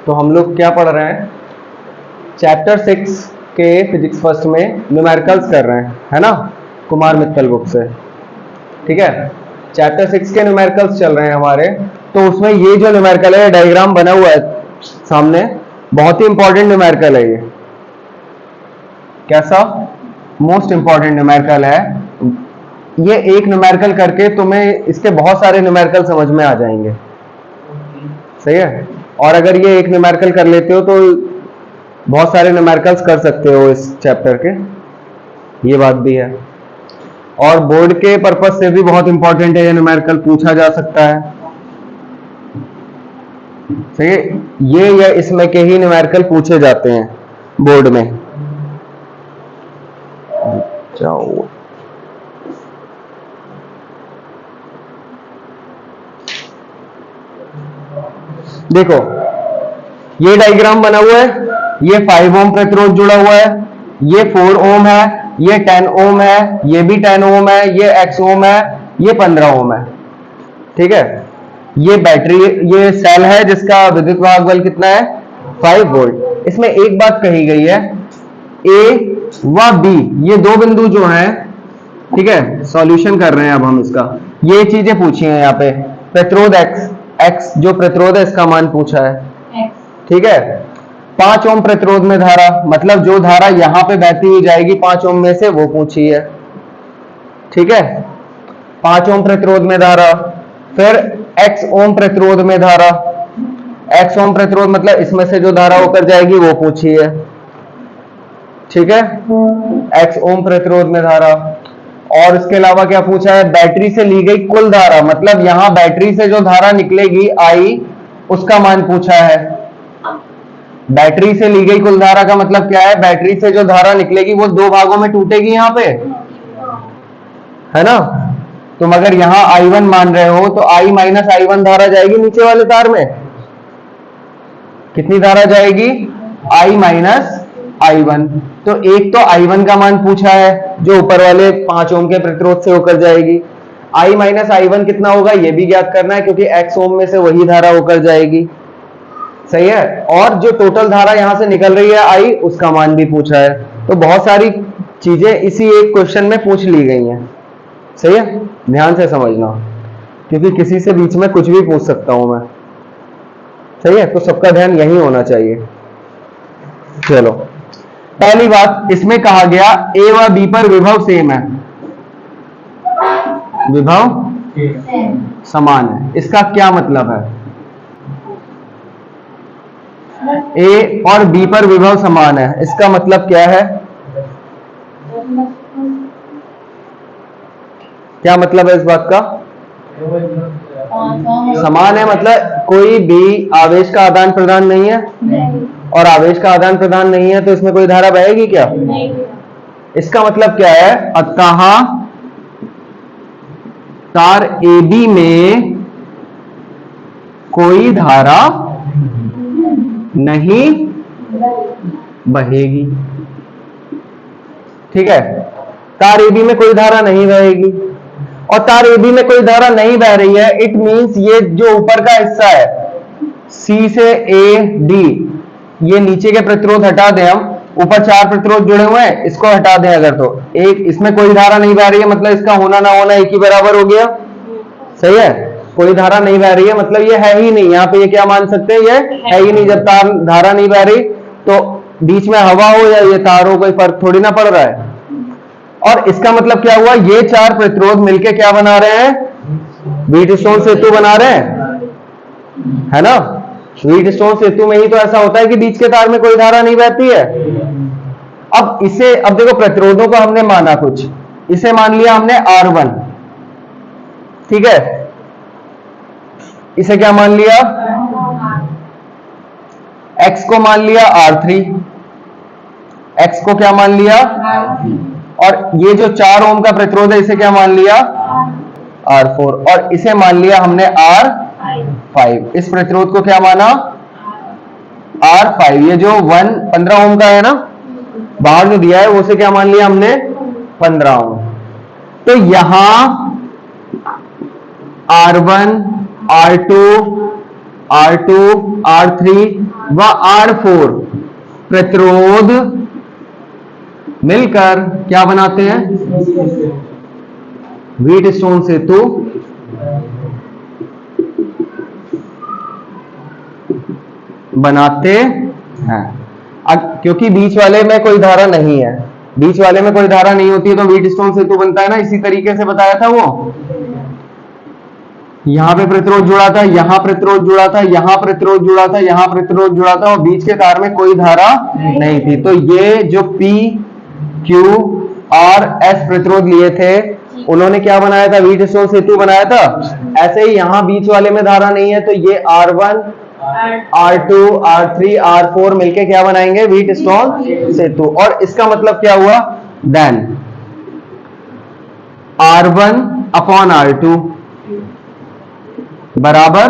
तो हम लोग क्या पढ़ रहे हैं, चैप्टर 6 के फिजिक्स फर्स्ट में न्यूमेरिकल्स कर रहे हैं, है ना, कुमार मित्तल बुक से। ठीक है, चैप्टर 6 के न्यूमेरिकल्स चल रहे हैं हमारे। तो उसमें ये जो न्यूमेरिकल है, डायग्राम बना हुआ है सामने, बहुत ही इंपॉर्टेंट न्यूमेरिकल है ये। कैसा? मोस्ट इंपॉर्टेंट न्यूमेरिकल है ये। एक न्यूमेरिकल करके तुम्हें इसके बहुत सारे न्यूमेरिकल समझ में आ जाएंगे। सही है। और अगर ये एक न्यूमेरिकल कर लेते हो तो बहुत सारे न्यूमेरिकल्स कर सकते हो इस चैप्टर के, ये बात भी है। और बोर्ड के पर्पस से भी बहुत इंपॉर्टेंट है, ये न्यूमेरिकल पूछा जा सकता है। सही है, ये या इसमें के ही न्यूमेरिकल पूछे जाते हैं बोर्ड में। जाओ, देखो ये डायग्राम बना हुआ है, ये 5 ओम प्रतिरोध जुड़ा हुआ है, ये 4 ओम है, ये 10 ओम है, ये भी 10 ओम है, ये x ओम है, ये 15 ओम है। ठीक है, ये बैटरी, ये सेल है जिसका विद्युत वाहक बल कितना है, 5 वोल्ट। इसमें एक बात कही गई है, ए व बी ये दो बिंदु जो हैं, ठीक है, सॉल्यूशन कर रहे हैं अब हम इसका, ये चीजें पूछी हैं यहाँ पे। प्रतिरोध x जो प्रतिरोध है इसका मान पूछा है, ठीक है। 5 ओम प्रतिरोध में धारा, मतलब जो धारा यहां पे बहती हुई जाएगी 5 ओम में से, वो पूछी है। ठीक है, 5 ओम प्रतिरोध में धारा। फिर x ओम प्रतिरोध में धारा, x ओम प्रतिरोध मतलब इसमें से जो धारा होकर जाएगी वो पूछी है। ठीक है, x ओम प्रतिरोध में धारा। और इसके अलावा क्या पूछा है, बैटरी से ली गई कुल धारा, मतलब यहां बैटरी से जो धारा निकलेगी I, उसका मान पूछा है। बैटरी से ली गई कुल धारा का मतलब क्या है, बैटरी से जो धारा निकलेगी वो दो भागों में टूटेगी यहां पे, है ना। तुम अगर यहां I1 मान रहे हो तो I माइनस I1 धारा जाएगी नीचे वाले तार में। कितनी धारा जाएगी, I माइनस I1। तो एक तो I1 का मान पूछा है जो ऊपर वाले 5 ओम के प्रतिरोध से होकर जाएगी। I माइनस I1 कितना होगा ये भी ज्ञात करना है, क्योंकि x ओम में से वही धारा होकर जाएगी। सही है, और जो टोटल धारा यहां से निकल रही है I, उसका मान भी पूछा है। तो बहुत सारी चीजें इसी एक क्वेश्चन में पूछ ली गई हैं। सही है, ध्यान से समझना, क्योंकि किसी से बीच में कुछ भी पूछ सकता हूं मैं। सही है, तो सबका ध्यान यही होना चाहिए। चलो, पहली बात, इसमें कहा गया ए व बी पर विभव सेम है, विभव समान है। इसका क्या मतलब है, ए और बी पर विभव समान है, इसका मतलब क्या है, क्या मतलब है इस बात का, समान है मतलब कोई भी आवेश का आदान प्रदान नहीं है, और आवेश का आदान प्रदान नहीं है तो इसमें कोई धारा बहेगी क्या, इसका मतलब क्या है, अतः तार AB में कोई धारा नहीं बहेगी। ठीक है, तार AB में कोई धारा नहीं बहेगी, और तार AB में कोई धारा नहीं बह रही है, इट मींस ये जो ऊपर का हिस्सा है C से AD, ये नीचे के प्रतिरोध हटा दें हम, ऊपर 4 प्रतिरोध जुड़े हुए हैं, इसको हटा दें अगर, तो एक इसमें कोई धारा नहीं बह रही है, मतलब इसका होना ना होना एक ही बराबर हो गया। सही है, कोई धारा नहीं बह रही है मतलब ये है ही नहीं, यहाँ पे ये क्या मान सकते हैं, ये है ही नहीं। जब तार धारा नहीं बह रही तो बीच में हवा हो या ये तार हो, कोई फर्क थोड़ी ना पड़ रहा है। और इसका मतलब क्या हुआ, ये 4 प्रतिरोध मिलके क्या बना रहे हैं, व्हीटस्टोन सेतु बना रहे हैं, है ना। व्हीटस्टोन सेतु में ही तो ऐसा होता है कि बीच के तार में कोई धारा नहीं बहती है। अब इसे, अब देखो प्रतिरोधों को हमने माना कुछ, इसे मान लिया हमने R1, ठीक है, इसे क्या मान लिया, X को मान लिया R3, X को क्या मान लिया, और ये जो 4 ओम का प्रतिरोध है इसे क्या मान लिया, R4, और इसे मान लिया हमने R5। इस प्रतिरोध को क्या माना, R5। ये जो 15 ओम का है ना, बाहर जो दिया है वो से क्या मान लिया हमने, 15 ओम। तो यहां R1, R2, R2, R3 व R4 प्रतिरोध मिलकर क्या बनाते हैं? व्हीटस्टोन सेतु बनाते हैं। क्योंकि बीच वाले में कोई धारा नहीं है, बीच वाले में कोई धारा नहीं होती है तो व्हीटस्टोन सेतु बनता है ना। इसी तरीके से बताया था वो, यहां पे प्रतिरोध जुड़ा था, यहां प्रतिरोध जुड़ा था, यहां प्रतिरोध जुड़ा था, यहां प्रतिरोध जुड़ा था और बीच के तार में कोई धारा नहीं थी। तो ये जो P, Q और S प्रतिरोध लिए थे उन्होंने क्या बनाया था? व्हीटस्टोन सेतु बनाया था। ऐसे ही यहां बीच वाले में धारा नहीं है तो ये R1, R2, R3, R4 मिलके क्या बनाएंगे? व्हीटस्टोन सेतु। और इसका मतलब क्या हुआ? देन R1 अपॉन R2 बराबर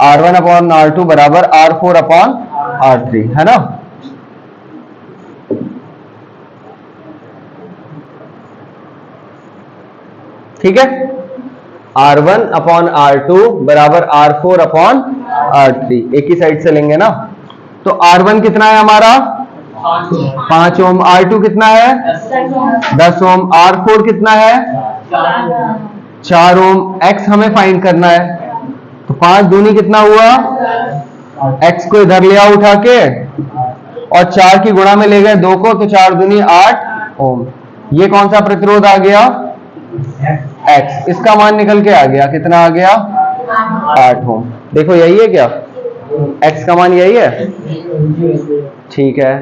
R1 अपॉन R2 बराबर R4 अपॉन R3, है ना। ठीक है, R1 अपॉन R2 बराबर R4 अपॉन R3, एक ही साइड से लेंगे ना। तो R1 कितना है हमारा? 5 ओम। R2 कितना है? 10 ओम। R4 कितना है? 4 ओम। X हमें फाइंड करना है, तो 5 दूनी कितना हुआ? X को इधर ले आओ उठा के और 4 की गुणा में ले गए 2 को, तो 4 दूनी 8 ओम। ये कौन सा प्रतिरोध आ गया? X। इसका मान निकल के आ गया, कितना आ गया? 8 ओम। देखो यही है क्या? X का मान यही है। ठीक है,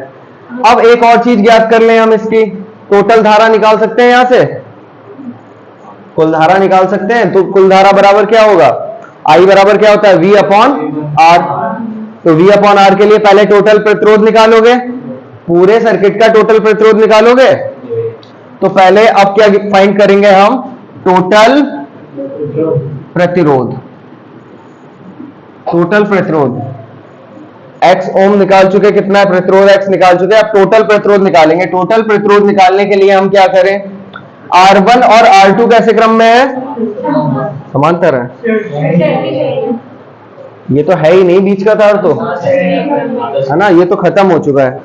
अब एक और चीज ज्ञात कर लें हम, इसकी टोटल धारा निकाल सकते हैं यहां से, कुल धारा निकाल सकते हैं। तो कुल धारा बराबर क्या होगा? I बराबर क्या होता है? V upon R। तो V अपॉन R के लिए पहले टोटल प्रतिरोध निकालोगे, पूरे सर्किट का टोटल प्रतिरोध निकालोगे। तो पहले अब क्या फाइंड करेंगे हम? टोटल प्रतिरोध। टोटल प्रतिरोध X ओम निकाल चुके, कितना है प्रतिरोध? X निकाल चुके। अब टोटल प्रतिरोध निकालेंगे। टोटल प्रतिरोध निकालने के लिए हम क्या करें? R1 और R2 कैसे क्रम में है? समांतर है। ये तो है ही नहीं बीच का तार, तो है ना, ये तो खत्म हो चुका है।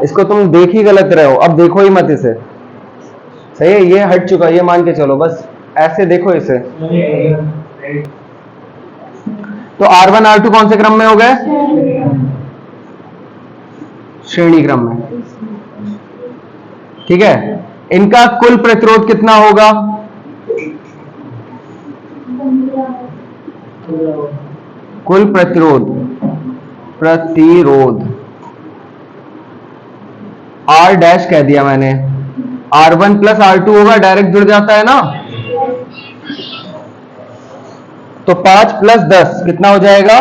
इसको तुम देख ही गलत रहे हो, अब देखो ही मत इसे। सही है, ये हट चुका, ये मान के चलो, बस ऐसे देखो इसे। तो R1 R2 कौन से क्रम में हो गए? श्रेणी क्रम में। ठीक है, इनका कुल प्रतिरोध कितना होगा? कुल प्रतिरोध R डैश कह दिया मैंने, R1 प्लस R2 होगा, डायरेक्ट जुड़ जाता है ना। तो 5 प्लस 10 कितना हो जाएगा?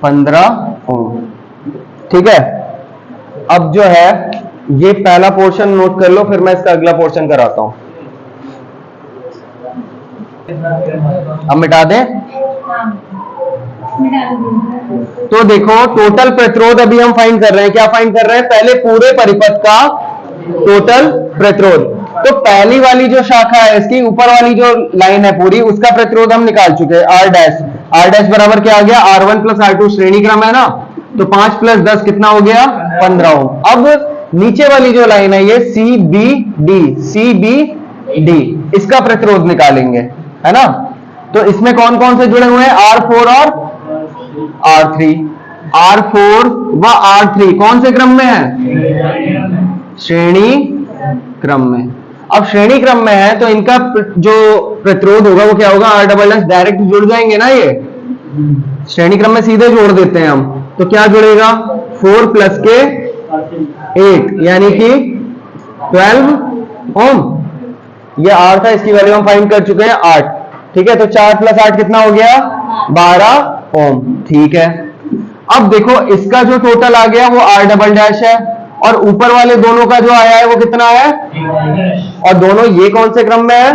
15 ओम। ठीक है, अब जो है ये पहला पोर्शन नोट कर लो, फिर मैं इसका अगला पोर्शन कराता हूं। अब मिटा दें। तो देखो टोटल प्रतिरोध अभी हम फाइंड कर रहे हैं। क्या फाइंड कर रहे हैं? पहले पूरे परिपथ का टोटल प्रतिरोध। तो पहली वाली जो शाखा है इसकी, ऊपर वाली जो लाइन है पूरी, उसका प्रतिरोध हम निकाल चुके हैं। R डैश, R डैश बराबर क्या आ गया? R1 प्लस R2 श्रेणी क्रम है ना, तो 5 प्लस 10 कितना हो गया? 15 ओम। अब नीचे वाली जो लाइन है ये CBD, इसका प्रतिरोध निकालेंगे, है ना। तो इसमें कौन कौन से जुड़े हुए हैं? R4 और R3। R4 व R3 कौन से क्रम में है? श्रेणी क्रम में। अब श्रेणी क्रम में है तो इनका जो प्रतिरोध होगा वो क्या होगा? R डबल डैश, डायरेक्ट जुड़ जाएंगे ना, ये श्रेणी क्रम में सीधे जोड़ देते हैं हम। तो क्या जुड़ेगा? 4 प्लस के 8 यानी कि 12 ओम। ये R था, इसकी वैल्यू हम फाइंड कर चुके हैं 8। ठीक है, तो 4 प्लस 8 कितना हो गया? 12 ओम। ठीक है, अब देखो इसका जो टोटल आ गया वो R डबल डैश है, और ऊपर वाले दोनों का जो आया है वो कितना है? और दोनों ये कौन से क्रम में है?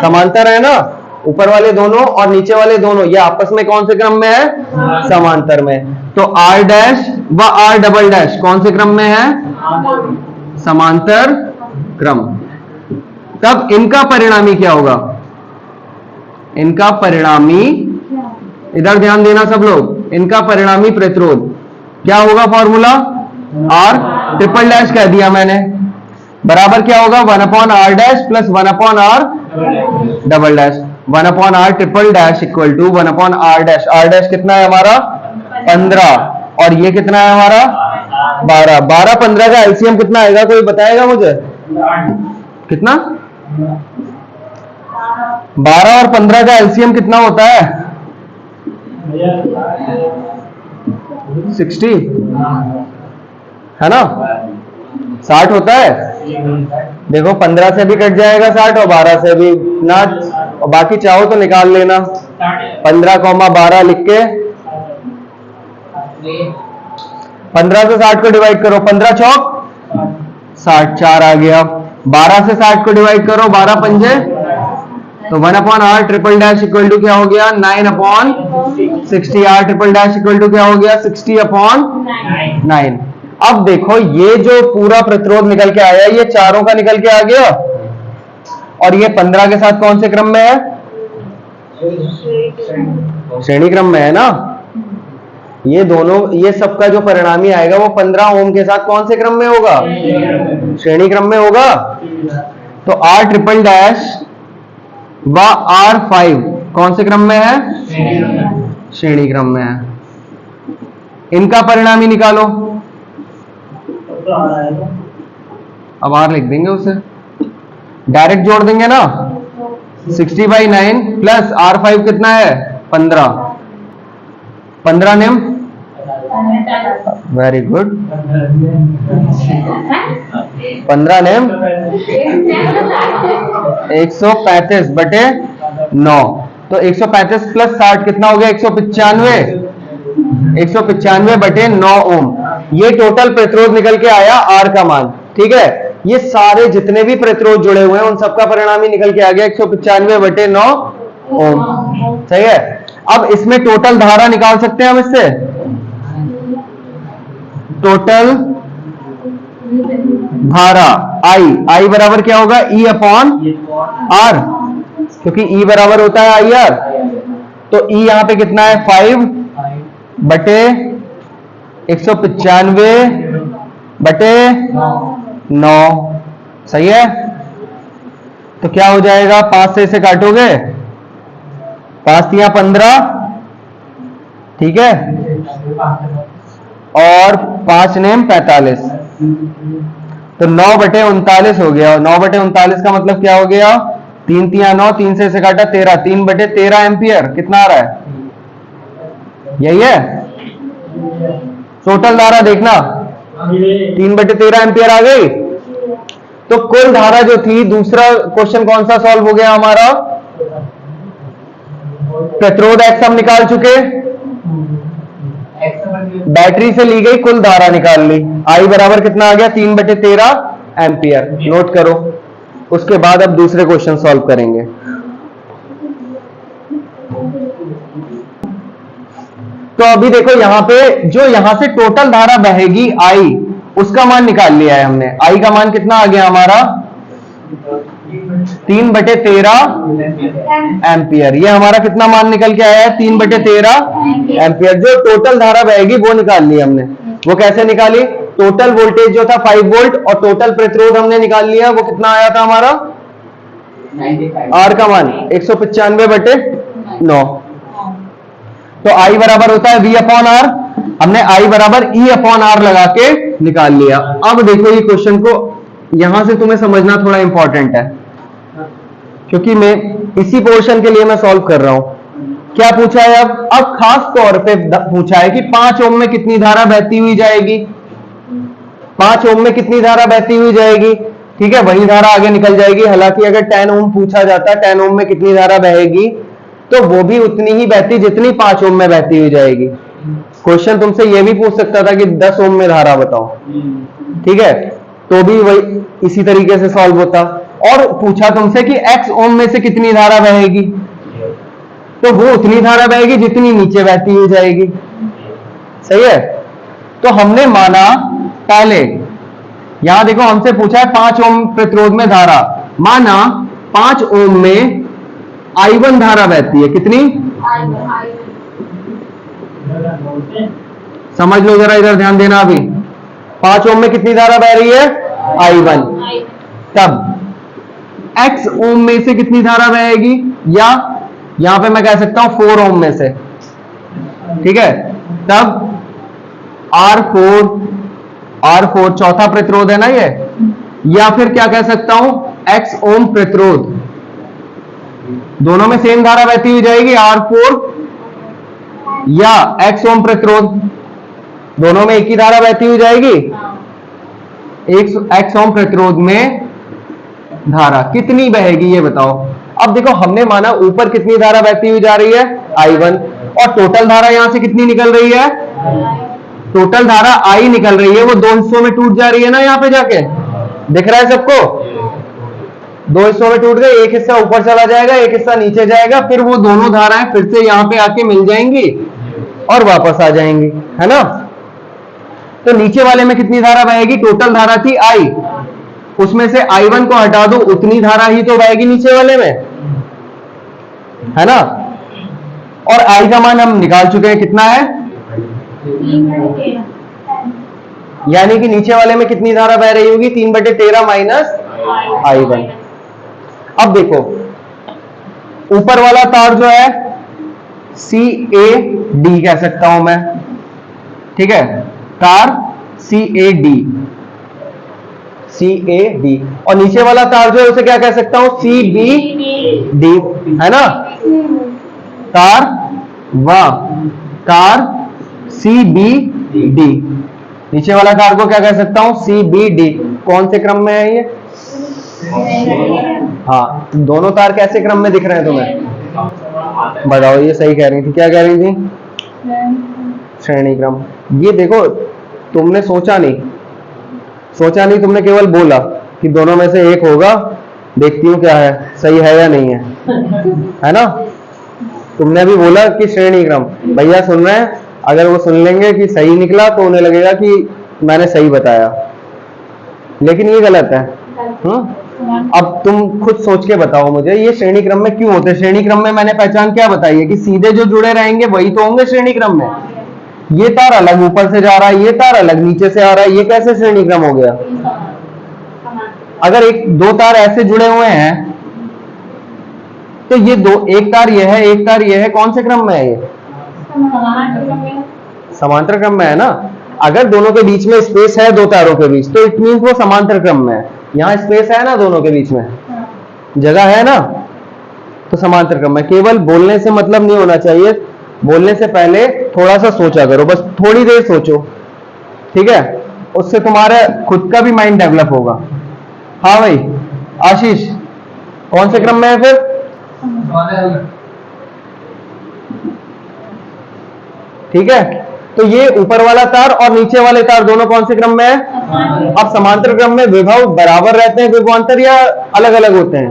समांतर है ना। ऊपर वाले दोनों और नीचे वाले दोनों ये आपस में कौन से क्रम में है? समांतर में। तो R डैश व R डबल डैश कौन से क्रम में है? समांतर क्रम। तब इनका परिणामी क्या होगा? इनका परिणामी, इधर ध्यान देना सब लोग, इनका परिणामी प्रतिरोध क्या होगा? फॉर्मूला आर ट्रिपल डैश कह दिया मैंने, बराबर क्या होगा? 1/r dash plus 1/r double dash. 1/r triple dash equal to 1/r dash. R dash कितना है हमारा? 15, और ये कितना है हमारा? 12। 12 15 का एलसीएम कितना आएगा? कोई बताएगा मुझे? कितना? 12 और 15 का एलसीएम कितना होता है? 60 है ना? 60 होता है। देखो 15 से भी कट जाएगा 60 और 12 से भी ना, और बाकी चाहो तो निकाल लेना। 15,12 लिख के 15 से 60 को डिवाइड करो, 15 चौक 60, 4 आ गया। 12 से 60 को डिवाइड करो, 12 पंजे, तो 1/r triple dash equal to क्या हो गया? 9/60। r triple dash equal to क्या हो गया? 60/9। अब देखो ये जो पूरा प्रतिरोध निकल के आया, ये चारों का निकल के आ गया, और ये 15 के साथ कौन से क्रम में है? श्रेणी क्रम में है ना। ये दोनों, ये सबका जो परिणामी आएगा वो 15 ओम के साथ कौन से क्रम में होगा? श्रेणी क्रम में होगा। तो r ट्रिपल डैश व R5 कौन से क्रम में है? श्रेणी क्रम में है। इनका परिणामी निकालो। अब R लिख देंगे उसे, डायरेक्ट जोड़ देंगे ना। 60/9 प्लस R5 कितना है? 15। 15 नेम, वेरी गुड। 15 नेम 135/9। तो 135 प्लस 60 कितना हो गया? 195। 195/9 ओम। ये टोटल प्रतिरोध निकल के आया आर का मान। ठीक है, ये सारे जितने भी प्रतिरोध जुड़े हुए हैं उन सबका परिणामी निकल के आ गया 195/9 ओम। सही है। अब इसमें टोटल धारा निकाल सकते हैं हम इससे। टोटल धारा आई बराबर क्या होगा? E/R, क्योंकि E बराबर होता है IR। तो E यहां पे कितना है? 5/195/9। सही है। तो क्या हो जाएगा? 5 से इसे काटोगे, 5 या 15, ठीक है, और 5 नेम 45, तो 9/39 हो गया। और 9/39 का मतलब क्या हो गया? 3 3 9, 3 से इसे काटा 13, 3/13 एम्पियर। कितना आ रहा है? यही है। टोटल धारा देखना 3/13 एम्पियर आ गई। तो कुल धारा जो थी, दूसरा क्वेश्चन कौन सा सॉल्व हो गया हमारा? प्रतिरोध एक्स हम निकाल चुके, बैटरी से ली गई कुल धारा निकाल ली। आई बराबर कितना आ गया? 3/13 एम्पियर। नोट करो। उसके बाद अब दूसरे क्वेश्चन सॉल्व करेंगे। तो अभी देखो यहां पे जो यहां से टोटल धारा बहेगी आई, उसका मान निकाल लिया है हमने। आई का मान कितना आ गया हमारा? 3/13 एम्पियर। ये हमारा कितना मान निकल के आया है? 3/13 एम्पियर। जो टोटल धारा बहेगी वो निकाल ली हमने। वो कैसे निकाली? टोटल वोल्टेज जो था 5 वोल्ट और टोटल प्रतिरोध हमने निकाल लिया। वो कितना आया था हमारा? आर का मान 195/9। तो आई बराबर होता है V/R। हमने आई बराबर E/R लगा के निकाल लिया। अब देखो ये क्वेश्चन को यहां से तुम्हें समझना थोड़ा इंपॉर्टेंट है, क्योंकि मैं इसी पोर्शन के लिए मैं सॉल्व कर रहा हूं। क्या पूछा है? अब खास तौर पे पूछा है कि 5 ओम में कितनी धारा बहती हुई जाएगी। 5 ओम में कितनी धारा बहती हुई जाएगी? ठीक है, वही धारा आगे निकल जाएगी। हालांकि अगर 10 ओम पूछा जाता, 10 ओम में कितनी धारा बहेगी, तो वो भी उतनी ही बहती जितनी 5 ओम में बहती हुई जाएगी। क्वेश्चन तुमसे ये भी पूछ सकता था कि 10 ओम में धारा बताओ, ठीक है, तो भी वही इसी तरीके से सॉल्व होता। और पूछा तुमसे कि x ओम में से कितनी धारा बहेगी, तो वो उतनी धारा बहेगी जितनी नीचे बहती हुई जाएगी। सही है। तो हमने माना, पहले यहां देखो हमसे पूछा है 5 ओम प्रतिरोध में धारा, माना 5 ओम में I1 धारा बहती है, कितनी? समझ लो जरा, इधर ध्यान देना। अभी 5 ओम में कितनी धारा बह रही है? I1। तब X ओम में से कितनी धारा बहेगी? या यहां पे मैं कह सकता हूं 4 ओम में से, ठीक है। तब R4 चौथा प्रतिरोध है ना ये, या फिर क्या कह सकता हूं X ओम प्रतिरोध, दोनों में सेम धारा बहती हुई जाएगी। R4 या X ओम प्रतिरोध, दोनों में एक ही धारा बहती हुई जाएगी। एक X ओम प्रतिरोध में धारा कितनी बहेगी ये बताओ। अब देखो, हमने माना ऊपर कितनी धारा बहती हुई जा रही है? I1। और टोटल धारा यहां से कितनी निकल रही है? टोटल धारा I निकल रही है, वो दो हिस्सों में टूट जा रही है ना, यहां पे जाके दिख रहा है सबको? दो हिस्सों में टूट गई, एक हिस्सा ऊपर चला जाएगा, एक हिस्सा नीचे जाएगा, फिर वो दोनों धाराएं फिर से यहां पे आके मिल जाएंगी और वापस आ जाएंगी, है ना। तो नीचे वाले में कितनी धारा बहेगी? टोटल धारा थी I, उसमें से I1 को हटा दो, उतनी धारा ही तो बहेगी नीचे वाले में, है ना। और I का मान हम निकाल चुके हैं, कितना है? यानी कि नीचे वाले में कितनी धारा बह रही होगी? 3/13 माइनस I1। अब देखो, ऊपर वाला तार जो है CAD कह सकता हूं मैं, ठीक है, तार CAD, और नीचे वाला तार जो है उसे क्या कह सकता हूं? CBD, है ना। तार CBD, नीचे वाला तार को क्या कह सकता हूं? CBD। कौन से क्रम में है ये? हाँ, दोनों तार कैसे क्रम में दिख रहे हैं तुम्हें? बताओ, ये सही कह रही थी, क्या कह रही थी? श्रेणी क्रम। ये देखो, तुमने सोचा नहीं, तुमने केवल बोला कि दोनों में से एक होगा, देखती हूँ क्या है, सही है या नहीं है ना। तुमने भी बोला कि श्रेणी क्रम, भैया सुन रहे हैं, अगर वो सुन लेंगे कि सही निकला तो उन्हें लगेगा कि मैंने सही बताया, लेकिन ये गलत है। अब तुम खुद सोच के बताओ मुझे, ये श्रेणी क्रम में क्यों होते हैं? श्रेणी क्रम में मैंने पहचान क्या बताई है कि सीधे जो जुड़े रहेंगे वही तो होंगे श्रेणी क्रम में। ये तार अलग ऊपर से जा रहा है, ये तार अलग नीचे से आ रहा है, ये कैसे श्रेणी क्रम हो गया? अगर दो तार ऐसे जुड़े हुए हैं तो ये एक तार ये है, एक तार ये है, कौन से क्रम में है? ये समांतर क्रम में है ना। अगर दोनों के बीच में स्पेस है, दो तारों के बीच, तो इट मींस वो समांतर क्रम में है। यहाँ स्पेस है ना, दोनों के बीच में जगह है ना, तो समांतर क्रम में। केवल बोलने से मतलब नहीं होना चाहिए, बोलने से पहले थोड़ा सा सोचा करो, बस थोड़ी देर सोचो, ठीक है, उससे तुम्हारा खुद का भी माइंड डेवलप होगा। हाँ भाई आशीष, कौन से क्रम में है फिर? ठीक है, तो ये ऊपर वाला तार और नीचे वाले तार दोनों कौन से क्रम में है? अब समांतर क्रम में विभव बराबर रहते हैं विभवांतर या अलग अलग होते हैं?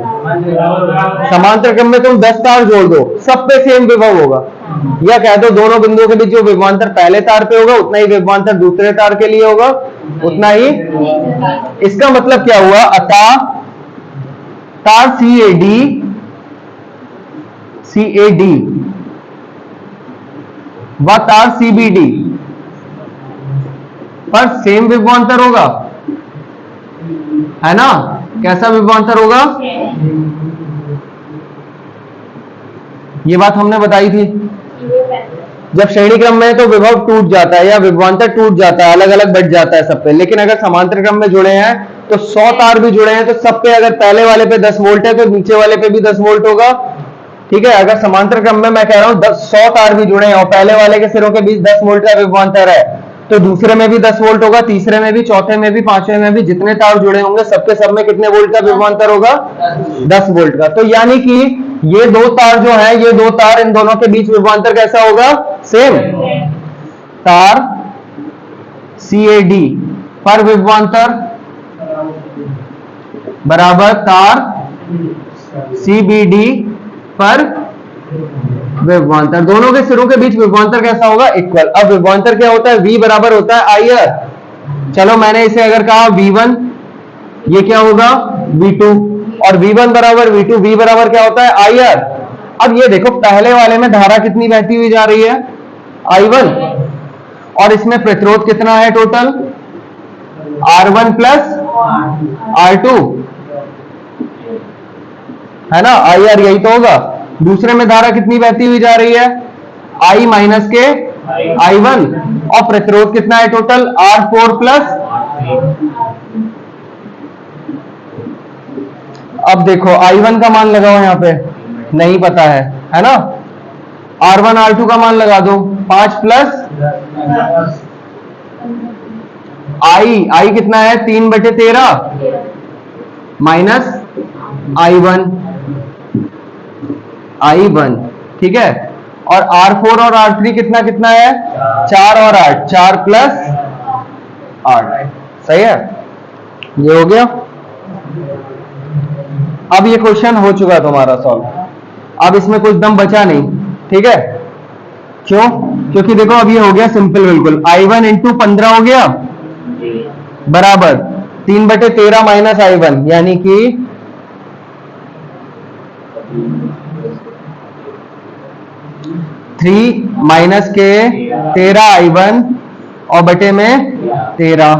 समांतर क्रम में तुम 10 तार जोड़ दो, सब पे सेम विभव होगा, या कह दो दोनों बिंदुओं के बीच जो विभवांतर पहले तार पे होगा उतना ही विभवांतर दूसरे तार के लिए होगा, उतना ही। इसका मतलब क्या हुआ? अतः तार CAD व तार CBD पर सेम विभवांतर होगा, है ना। कैसा विभवांतर होगा? ये बात हमने बताई थी। जब श्रेणी क्रम में है तो विभव टूट जाता है या विभवांतर टूट जाता है, अलग अलग बढ़ जाता है सब पे। लेकिन अगर समांतर क्रम में जुड़े हैं तो 100 तार भी जुड़े हैं तो सब पे अगर पहले वाले पे 10 वोल्ट है तो नीचे वाले पे भी 10 वोल्ट होगा, ठीक है। अगर समांतर क्रम में मैं कह रहा हूं 100 तार भी जुड़े हैं और पहले वाले के सिरों के बीच 10 वोल्ट का विभवांतर है तो दूसरे में भी 10 वोल्ट होगा, तीसरे में भी, चौथे में भी, पांचवें में भी, जितने तार जुड़े होंगे सबके सब में कितने वोल्ट का विभवांतर होगा? 10 वोल्ट का। तो यानी कि ये दो तार जो है, ये दो तार, इन दोनों के बीच विभवांतर कैसा होगा? सेम। तार CAD पर विभवांतर बराबर तार CBD पर विभवांतर, दोनों के सिरों के बीच विभवांतर कैसा होगा? इक्वल। अब विभवांतर क्या होता है? V बराबर होता है IR। चलो मैंने इसे अगर कहा V1, ये क्या होगा? V2, और V1 बराबर V2, V बराबर क्या होता है IR। अब ये देखो पहले वाले में धारा कितनी बहती हुई जा रही है I1, और इसमें प्रतिरोध कितना है टोटल R1 प्लस R2 है ना, IR यही तो होगा। दूसरे में धारा कितनी बहती हुई जा रही है I माइनस के I1, और प्रतिरोध कितना है टोटल R4 प्लस। अब देखो I1 का मान लगाओ, यहां पे नहीं पता है ना, R1 R2 का मान लगा दो, 5 प्लस I कितना है 3/13 माइनस I1, ठीक है। और R4 और R3 कितना कितना है 4 और 8, 4 प्लस 8, सही है, ये हो गया। अब ये क्वेश्चन हो चुका तुम्हारा सॉल्व, अब इसमें कुछ दम बचा नहीं, ठीक है। क्यों? क्योंकि देखो अब ये हो गया सिंपल बिल्कुल, I1 इंटू 15 हो गया बराबर 3/13 माइनस I1, यानी कि 3 माइनस के 13 I1 और बटे में 13,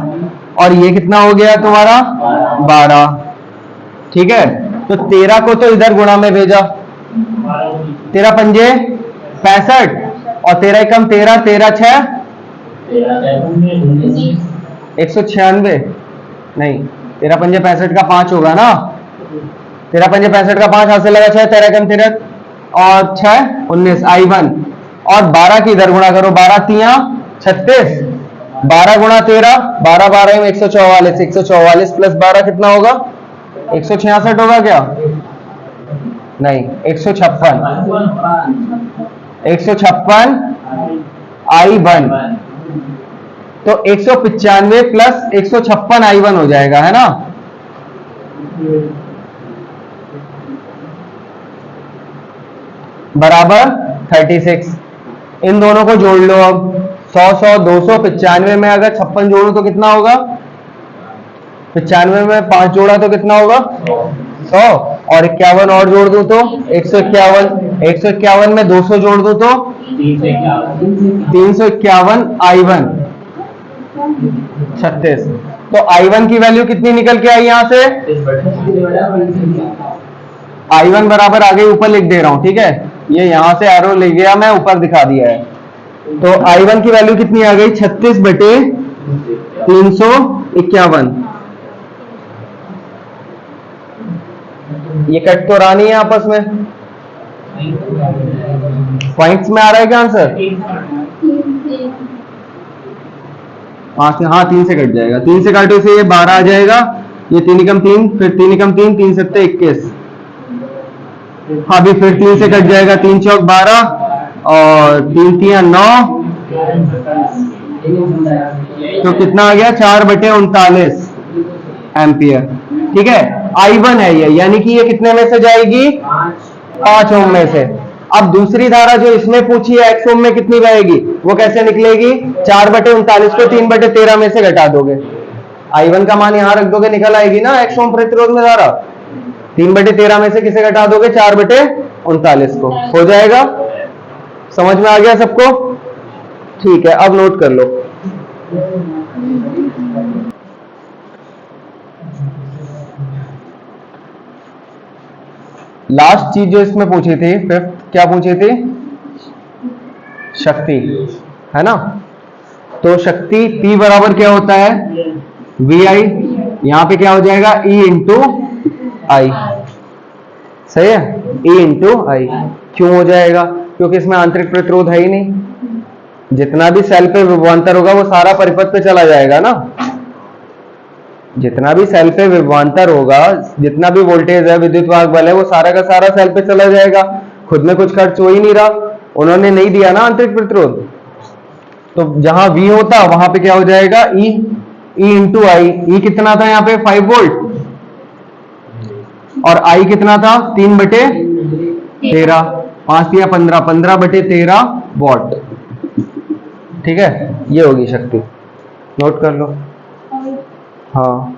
और ये कितना हो गया तुम्हारा 12, ठीक है। तो 13 को तो इधर गुणा में भेजा, 13 पंजे 65 और 13 एकम 13, 13 6 196, नहीं 13 पंजे 65 का 5 होगा ना, 13 पंजे 65 का 5 हाथ से लगा 6, 13 एकम 13 और 6 19 I1, और 12 की इधर गुणा करो, 12 तिया 36, 12 गुणा 13, 12 12 में 144, 144 प्लस 12 कितना होगा 166 होगा क्या, नहीं 156, 156 I1, तो 195 प्लस 156 I1 हो जाएगा, है ना। बराबर 36, इन दोनों को जोड़ लो अब, 100 100 200, 95 में अगर 56 जोड़ो तो कितना होगा, 95 में 5 जोड़ा तो कितना होगा 100, और 51 और जोड़ दूं तो 151, 151 में 200 जोड़ दूं तो 351 I1 36, तो I1 की वैल्यू कितनी निकल के आई यहां से, I1 बराबर आगे ऊपर लिख दे रहा हूं, ठीक है, ये यहां से एरो ले गया मैं, ऊपर दिखा दिया है। तो I1 की वैल्यू कितनी आ गई 36/351, ये कट तो रहा नहीं है आपस में, पॉइंट्स में आ रहा है क्या आंसर, हाँ 3 से कट जाएगा, 3 से काटे से ये 12 आ जाएगा, ये 3 एकम 3, फिर 3 एकम 3, 3 7 21, हाँ भी फिर 3 से कट जाएगा, 3 चौक 12 और 3 तिया 9, तो कितना आ गया 4/39 एम्पियर, ठीक है। I1 है ये, यानी कि ये कितने में से जाएगी 5 ओम में से। अब दूसरी धारा जो इसमें पूछी है x ओम में कितनी बहेगी, वो कैसे निकलेगी, 4/39 को 3/13 में से घटा दोगे, I1 का मान यहां रख दोगे, निकल आएगी ना x ओम प्रतिरोध में धारा, 3/13 में से किसे घटा दोगे 4/39 को, हो जाएगा। समझ में आ गया सबको, ठीक है। अब नोट कर लो, लास्ट चीज जो इसमें पूछी थी, फिफ्थ क्या पूछी थी, शक्ति, है ना। तो शक्ति P बराबर क्या होता है VI, यहां पे क्या हो जाएगा E इंटू आई, सही है, E इंटू आई। क्यों हो जाएगा, क्योंकि इसमें आंतरिक प्रतिरोध है ही नहीं, जितना भी सेल पे विभवांतर होगा वो सारा परिपथ पे चला जाएगा ना, जितना भी सेल पे विभवांतर होगा, जितना भी वोल्टेज है, विद्युत वाहक बल है, वो सारा का सारा सेल पे चला जाएगा, खुद में कुछ खर्च हो ही नहीं रहा, उन्होंने नहीं दिया ना आंतरिक प्रतिरोध, तो जहां V होता वहां पे क्या हो जाएगा E इंटू आई। E कितना था यहाँ पे 5 वोल्ट, और I कितना था 3/13, 5 या 15, 15/13 वॉट, ठीक है, ये होगी शक्ति, नोट कर लो। हाँ